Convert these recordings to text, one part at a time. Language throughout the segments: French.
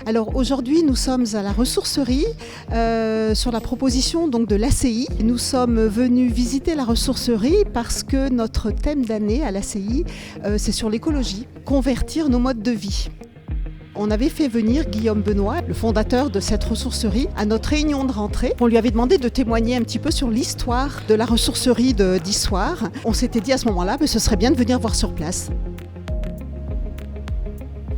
Alors aujourd'hui, nous sommes à la ressourcerie sur la proposition donc de l'ACI. Nous sommes venus visiter la ressourcerie parce que notre thème d'année à l'ACI, c'est sur l'écologie, convertir nos modes de vie. On avait fait venir Guillaume Benoît, le fondateur de cette ressourcerie, à notre réunion de rentrée. On lui avait demandé de témoigner un petit peu sur l'histoire de la ressourcerie d'Issoire. On s'était dit à ce moment-là que ce serait bien de venir voir sur place.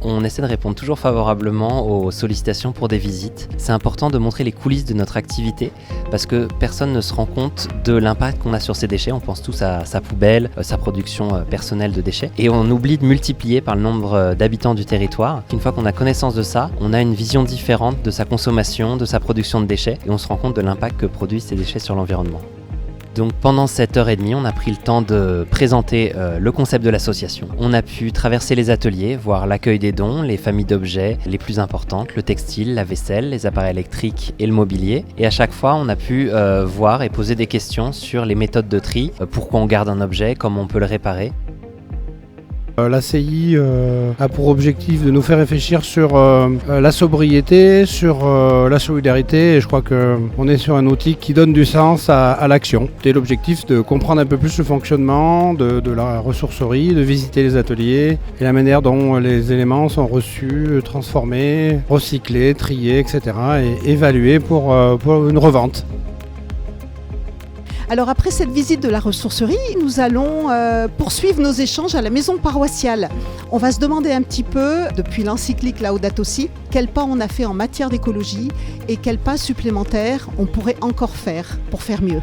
On essaie de répondre toujours favorablement aux sollicitations pour des visites. C'est important de montrer les coulisses de notre activité parce que personne ne se rend compte de l'impact qu'on a sur ces déchets. On pense tous à sa poubelle, sa production personnelle de déchets et on oublie de multiplier par le nombre d'habitants du territoire. Une fois qu'on a connaissance de ça, on a une vision différente de sa consommation, de sa production de déchets et on se rend compte de l'impact que produisent ces déchets sur l'environnement. Donc pendant cette heure et demie, on a pris le temps de présenter le concept de l'association. On a pu traverser les ateliers, voir l'accueil des dons, les familles d'objets les plus importantes, le textile, la vaisselle, les appareils électriques et le mobilier. Et à chaque fois, on a pu voir et poser des questions sur les méthodes de tri, pourquoi on garde un objet, comment on peut le réparer. L'ACI a pour objectif de nous faire réfléchir sur la sobriété, sur la solidarité et je crois qu'on est sur un outil qui donne du sens à l'action. C'est l'objectif de comprendre un peu plus le fonctionnement de la ressourcerie, de visiter les ateliers et la manière dont les éléments sont reçus, transformés, recyclés, triés, etc. et évalués pour une revente. Alors après cette visite de la ressourcerie, nous allons poursuivre nos échanges à la maison paroissiale. On va se demander un petit peu, depuis l'encyclique Laudato Si, quel pas on a fait en matière d'écologie et quel pas supplémentaire on pourrait encore faire pour faire mieux.